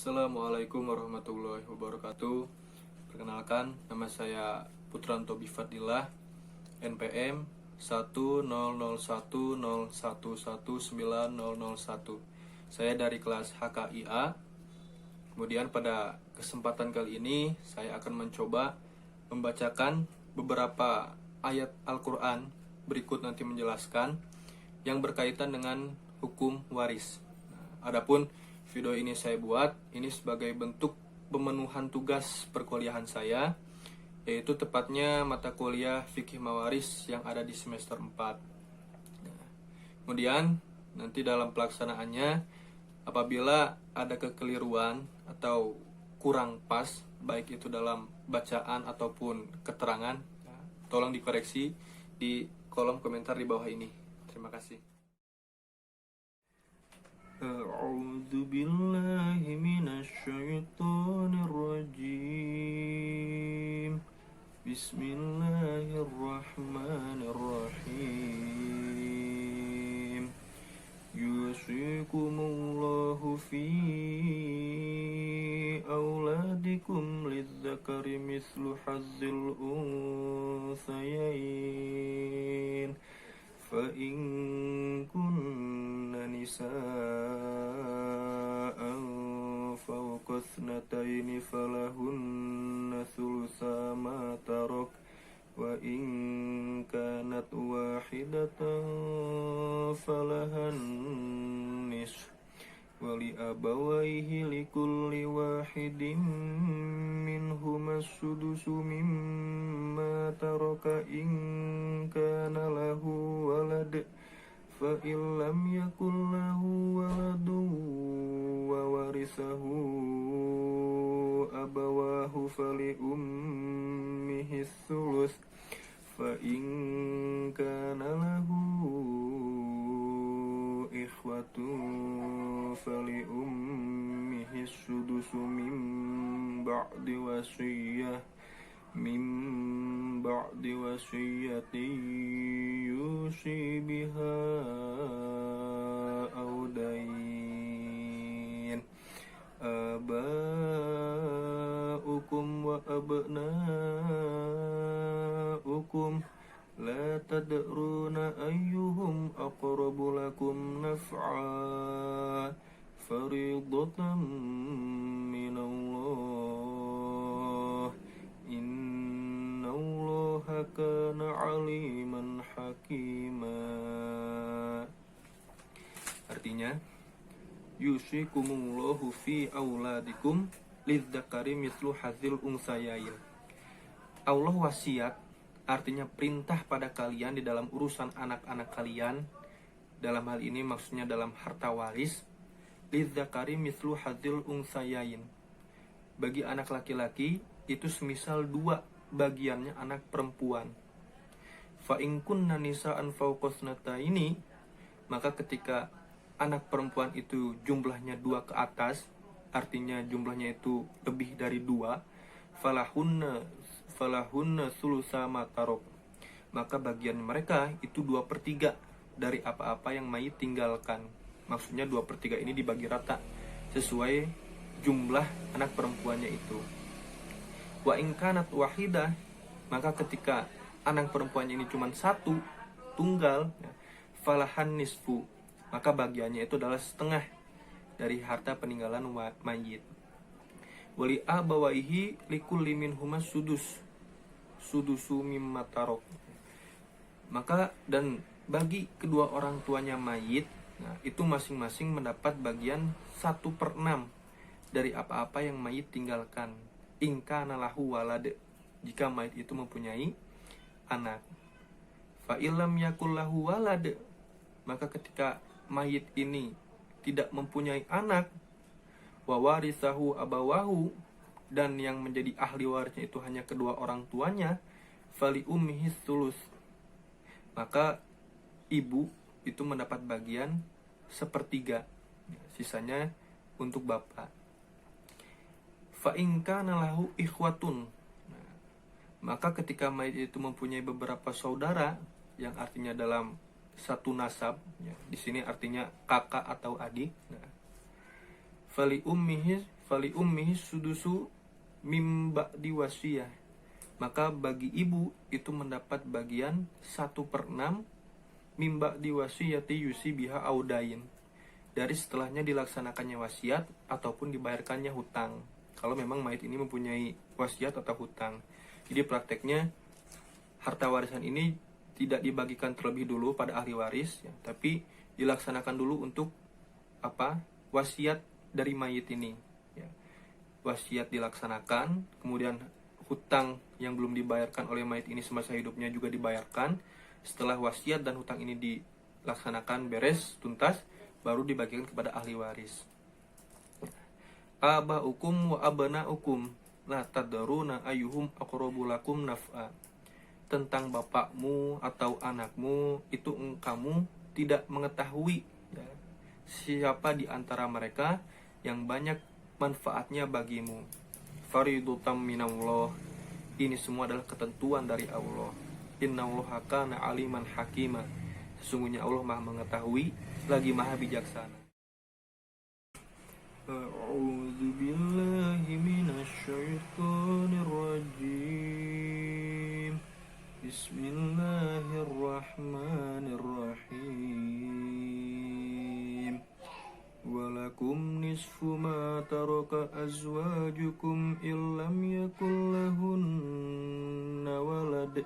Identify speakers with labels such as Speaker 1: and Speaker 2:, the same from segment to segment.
Speaker 1: Assalamualaikum warahmatullahi wabarakatuh. Perkenalkan, nama saya Putranto Bifadillah, NPM 10010111900. Saya dari kelas HKIA. Kemudian pada kesempatan kali ini saya akan mencoba membacakan beberapa ayat Al-Quran. Berikut nanti menjelaskan yang berkaitan dengan hukum waris. Adapun video ini saya buat ini sebagai bentuk pemenuhan tugas perkuliahan saya, yaitu tepatnya mata kuliah Fikih Mawaris yang ada di semester 4. Kemudian nanti dalam pelaksanaannya, apabila ada kekeliruan atau kurang pas, baik itu dalam bacaan ataupun keterangan, tolong dikoreksi di kolom komentar di bawah ini. Terima kasih. A'udzu billahi minasyaitonir rajim. Bismillahirrahmanirrahim. Yusikumullahu fi auladikum lidzakari mislu hazzil unsayain. فَإِن كُنَّ نِسَاءً فَوْقَ اثْنَتَيْنِ فَلَهُنَّ ثُلُثَا مَا تَرَكَ وَإِن كَانَتْ وَاحِدَةً فَلَهَا النِّصْفُ وَلِأَبَوَيْهِ لِكُلِّ وَاحِدٍ مِّنْهُمَا السُّدُسُ مِمَّا تَرَكَ إِن كَانَ لَهُ وَلَدٌ فَإِن لَّمْ يَكُن لَّهُ وَلَدٌ وَوَرِثَهُ أَبَوَاهُ فَلِأُمِّهِ الثُّلُثُ فَإِن كَانَ لَهُ إخوة فلأمه السدس من بعد وصية يوصي بها أو دين. آباؤكم وأبناؤكم لا تدرون أيهم أقرب لكم نفعا فريضة من الله إن الله كان عليما حكيما. Artinya, yusikumullahu fi auladikum lidzakari mislu hadzil unsayain. Allah wasiat, artinya perintah pada kalian di dalam urusan anak-anak kalian. Dalam hal ini maksudnya dalam harta waris. Lidzakari mislu hadzil unsayain. Bagi anak laki-laki itu semisal dua bagiannya anak perempuan. Fa in kunna nisaan fawqa thnataini, maka ketika anak perempuan itu jumlahnya dua ke atas, artinya jumlahnya itu lebih dari dua, falahunna sulusa ma tarok, maka bagian mereka itu 2/3 dari apa-apa yang mayit tinggalkan. Maksudnya 2/3 ini dibagi rata sesuai jumlah anak perempuannya itu. Wa in kanat wahidah, maka ketika anak perempuannya ini cuma satu, tunggal, falahan nisfu, maka bagiannya itu adalah setengah dari harta peninggalan mayit. Wali abawaihi likulli minhumas sudusu mimma tarok. Maka dan bagi kedua orang tuanya mayit, itu masing-masing mendapat bagian 1/6 dari apa-apa yang mayit tinggalkan. Ingka nalahu walad, jika mayit itu mempunyai anak. Fa illam yakul lahu walad, maka ketika mayit ini tidak mempunyai anak, wa warisahu abawahu, dan yang menjadi ahli warisnya itu hanya kedua orang tuanya, fali ummihi sulus, maka ibu itu mendapat bagian 1/3, sisanya untuk bapak. Fa in kana lahu ikhwatun, maka ketika mayit itu mempunyai beberapa saudara, yang artinya dalam satu nasab, di sini artinya kakak atau adik. Fali ummihi fali ummihi sudusu mimba diwasiyah, maka bagi ibu itu mendapat bagian 1/6 mimba diwasiyati yusi biha audain, dari setelahnya dilaksanakannya wasiat ataupun dibayarkannya hutang, kalau memang mayit ini mempunyai wasiat atau hutang. Jadi prakteknya harta warisan ini tidak dibagikan terlebih dulu pada ahli waris ya, tapi dilaksanakan dulu untuk wasiat dari mayit ini ya. Wasiat dilaksanakan, kemudian hutang yang belum dibayarkan oleh mayit ini semasa hidupnya juga dibayarkan. Setelah wasiat dan hutang ini dilaksanakan beres tuntas, baru dibagikan kepada ahli waris. Aba'ukum wa abna'ukum la tadruna ayyuhum aqrabu lakum naf'a. Tentang bapakmu atau anakmu itu kamu tidak mengetahui ya, siapa di antara mereka yang banyak manfaatnya bagimu. Faridutam minallah, ini semua adalah ketentuan dari Allah. Innallaha kana aliman hakima, sesungguhnya Allah Maha mengetahui lagi Maha bijaksana. A'udzu billahi minasy syaithanir rajim. Bismillahirrahmanirrahim. Walakum nisfu ma taraka azwajukum illam yakul lahunna walad,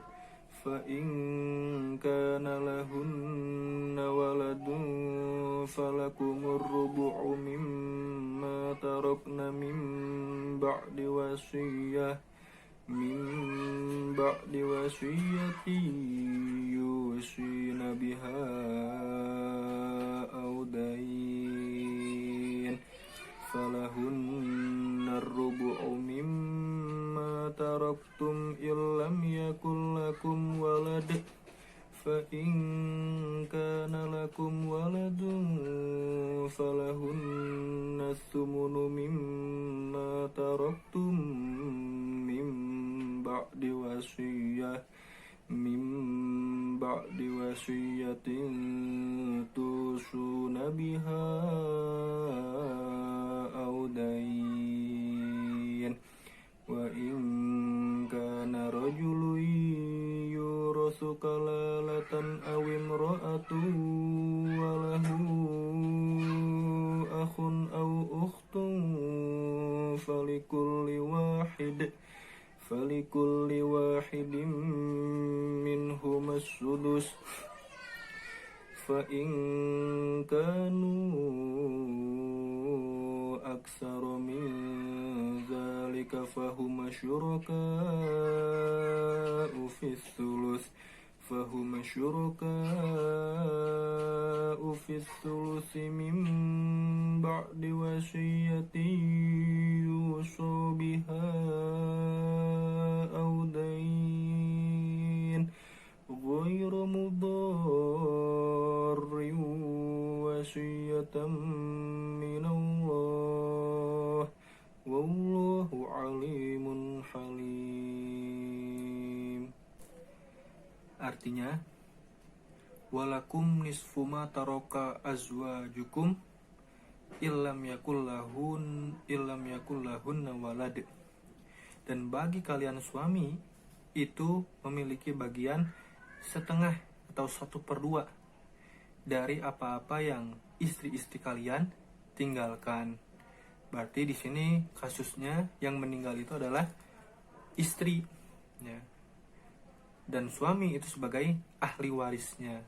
Speaker 1: fa in kana lahunna waladun falakumur rubu'u mimma tarakna min ba'di wasiyati yusina biha audain falahunna rubu'u mimma taraktum illam yakul lakum walad, fa in kana lakum waladun falahunna thumunu mimma taraktum min ba'di wasiyatin tusuna biha audain, wa in kana rajulun yurasu kalalatan aw imra'atun wa lahu akhun aw ukhtun falikulli wahidin minhum as-sudus, fa in kanu aktsara min dzalika fahum syuraka'u fis thuluth min ba'di wasiyatin yusa biha audain ghairu mudarrin wasiyatan minallah wallahu alimun halim. Artinya, walakum nisfu ma taraka azwajukum illam yakul lahunna walad, dan bagi kalian suami itu memiliki bagian setengah atau 1/2 dari apa-apa yang istri-istri kalian tinggalkan. Berarti di sini kasusnya yang meninggal itu adalah istri ya, dan suami itu sebagai ahli warisnya.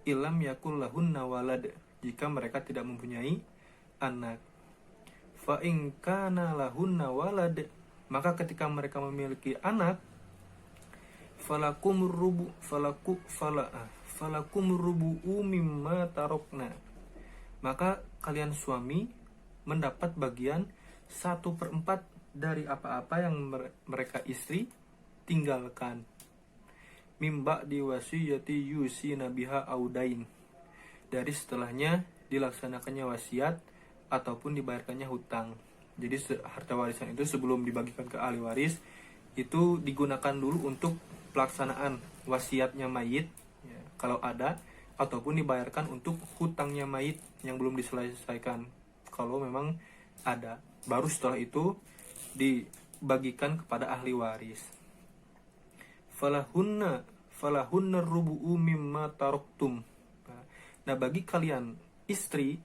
Speaker 1: Ilam yakul lahunna walad, jika mereka tidak mempunyai anak. Fa in kana lahunna walad, maka ketika mereka memiliki anak, falakum rubu'u mimma tarokna, maka kalian suami mendapat bagian 1/4 dari apa-apa yang mereka istri tinggalkan. Mimba diwasiyati yusina biha audain, dari setelahnya dilaksanakannya wasiat ataupun dibayarkannya hutang. Jadi harta warisan itu sebelum dibagikan ke ahli waris itu digunakan dulu untuk pelaksanaan wasiatnya mayit ya, kalau ada, ataupun dibayarkan untuk hutangnya mayit yang belum diselesaikan kalau memang ada. Baru setelah itu dibagikan kepada ahli waris. Falahunna rubu'u mimma taroktum. Nah, bagi kalian istri,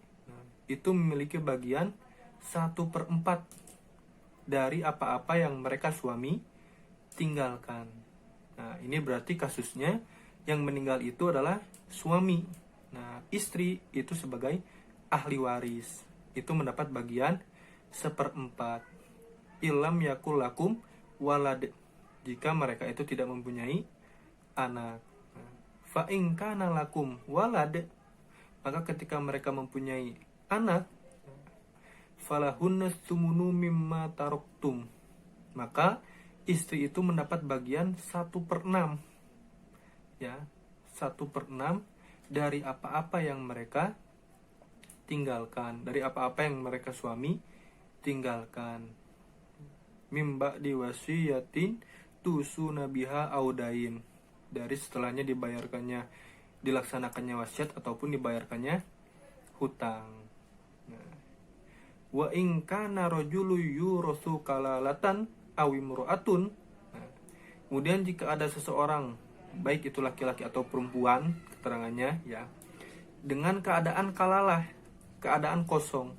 Speaker 1: itu memiliki bagian 1/4 dari apa-apa yang mereka suami tinggalkan. Nah, ini berarti kasusnya yang meninggal itu adalah suami. Nah, istri itu sebagai ahli waris, itu mendapat bagian 1/4. Ilam yakul lakum walad, jika mereka itu tidak mempunyai anak. Fa in kana lakum walad, maka ketika mereka mempunyai anak, falahunna tsumunu mimma taroktum, maka istri itu mendapat bagian 1/6, ya, 1/6 dari apa-apa yang mereka tinggalkan, dari apa-apa yang mereka suami tinggalkan. Mimba diwasiyatin tusu nabiha audain, dari setelahnya dilaksanakannya wasiat ataupun dibayarkannya hutang. Nah, wa in kana rajulu yurasu kalalatan aw imra'atun. Nah, kemudian jika ada seseorang, baik itu laki-laki atau perempuan, keterangannya ya, dengan keadaan kalalah, keadaan kosong,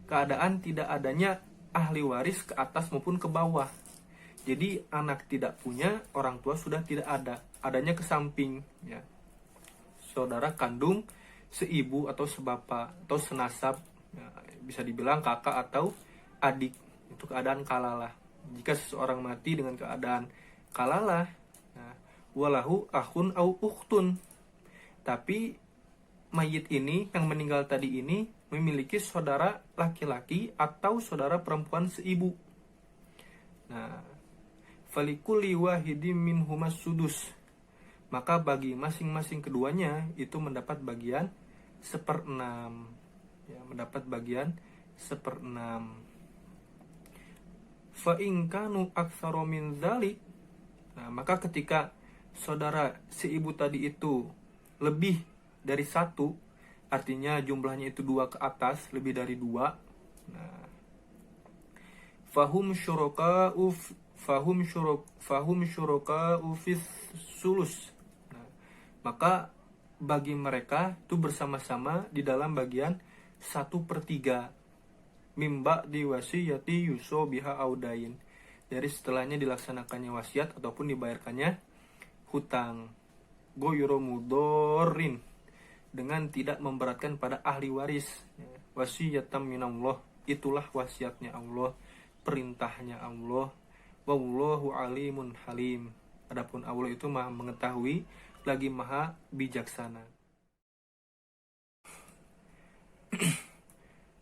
Speaker 1: keadaan tidak adanya ahli waris ke atas maupun ke bawah. Jadi anak tidak punya, orang tua sudah tidak ada, adanya ke samping, ya. Saudara kandung seibu atau sebapak atau senasab, ya, bisa dibilang kakak atau adik, itu keadaan kalalah. Jika seseorang mati dengan keadaan kalalah, nah, walahu akhun au ukhtun, tapi mayit ini yang meninggal tadi ini memiliki saudara laki-laki atau saudara perempuan seibu. Nah, falikuli wahidim minhumas sudus, maka bagi masing-masing keduanya itu mendapat bagian 1/6, ya, mendapat bagian 1/6. Fa in kanu aktsara min dzalik, nah, maka ketika saudara seibu tadi itu lebih dari 1, artinya jumlahnya itu 2 ke atas, lebih dari 2, nah, fahum syuraka'u fis sulus. Nah, maka bagi mereka itu bersama-sama di dalam bagian 1/3 mimba diwasiyati yuso biha audain, dari setelahnya dilaksanakannya wasiat ataupun dibayarkannya hutang. Goyro mudorin, dengan tidak memberatkan pada ahli waris. Wasiyatam minallah, itulah wasiatnya Allah, perintahnya Allah. Wallahu alimun halim, adapun Allah itu maha mengetahui lagi maha bijaksana.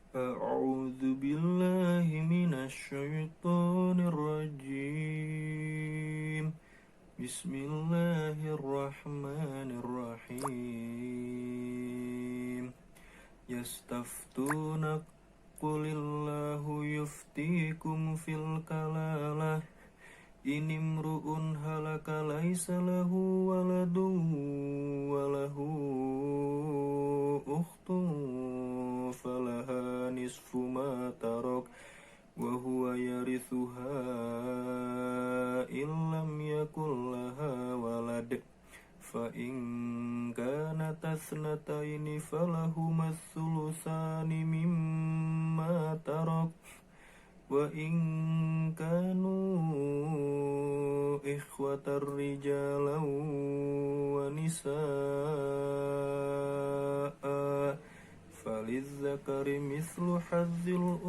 Speaker 1: A'udzu billahi minasyaitonir rajim. Bismillahirrahmanirrahim. Yastaftunak qulillahu yuftikum fil kalalah inimru'un halaka laisa lahu waladun walahu ukhtun falaha nisfu ma tarak wa huwa yarithuha illam yakul laha walad fa in kanat asnataini falahuma thulutsani mimma tarak wa in kanu ikhwatar rijalan wa nisaa falizzakari mislu hazzil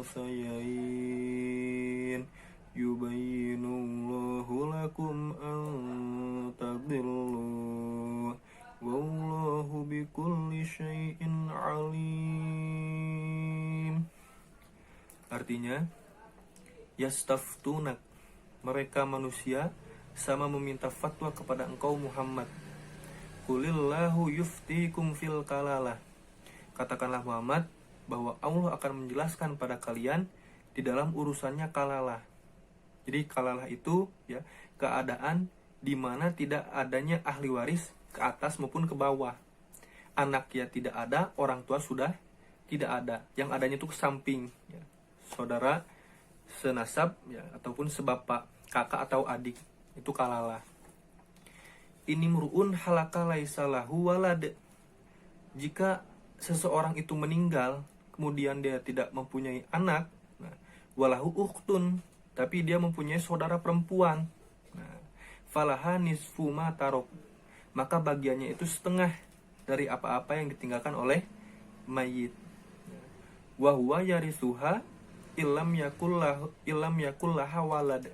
Speaker 1: unsayain yubayyinullahu lakum an tadillu wallahu bikulli syai'in alim. Artinya, yastaftunak, mereka manusia sama meminta fatwa kepada engkau Muhammad. Qulillahu yuftikum fil kalalah, katakanlah Muhammad bahwa Allah akan menjelaskan pada kalian di dalam urusannya kalalah. Jadi kalalah itu ya keadaan di mana tidak adanya ahli waris ke atas maupun ke bawah. Anak ya tidak ada, orang tua sudah tidak ada. Yang adanya itu ke samping, ya. Saudara senasab, ya, ataupun sebapak, kakak atau adik, itu kalalah. Ini mur'un halaka laisa lahu walad. Jika seseorang itu meninggal kemudian dia tidak mempunyai anak, nah, walahu ukhtun, tapi dia mempunyai saudara perempuan, nah, falaha nisfu ma tarok, maka bagiannya itu setengah dari apa-apa yang ditinggalkan oleh mayit. Wa huwa yarisuha illam yakullaha walad.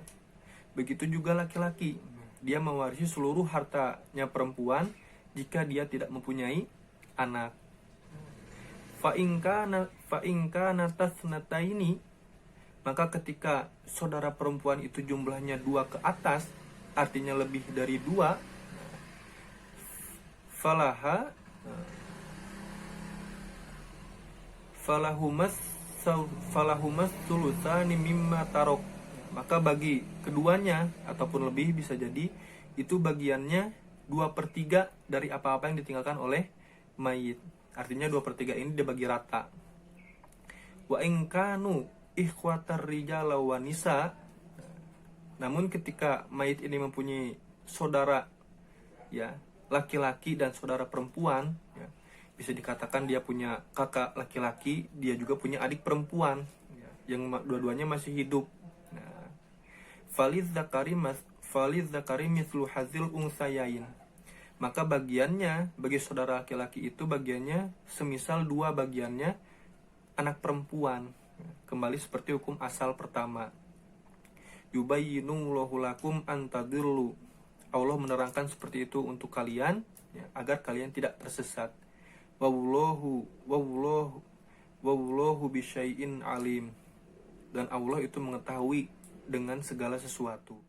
Speaker 1: Begitu juga laki-laki, dia mewarisi seluruh hartanya perempuan jika dia tidak mempunyai anak. Fa in kana tasnataini, maka ketika saudara perempuan itu jumlahnya 2 ke atas, artinya lebih dari 2, falahumas sulusani mimma tarok, maka bagi keduanya ataupun lebih bisa jadi itu bagiannya 2/3 dari apa-apa yang ditinggalkan oleh mayit. Artinya 2/3 ini dibagi rata. Wa in kanu ikhwatar rijala wa nisa, namun ketika mayit ini mempunyai saudara, ya, laki-laki dan saudara perempuan, ya, bisa dikatakan dia punya kakak laki-laki, dia juga punya adik perempuan, ya, yang dua-duanya masih hidup. Nah, faliz zakari mislu hazil unsayain, maka bagiannya bagi saudara laki-laki itu bagiannya semisal 2 bagiannya anak perempuan, kembali seperti hukum asal pertama. Yubayyinullahu lakum an tadillu, Allah menerangkan seperti itu untuk kalian, ya, agar kalian tidak tersesat. Wallahu bisyai'in alim, dan Allah itu mengetahui dengan segala sesuatu.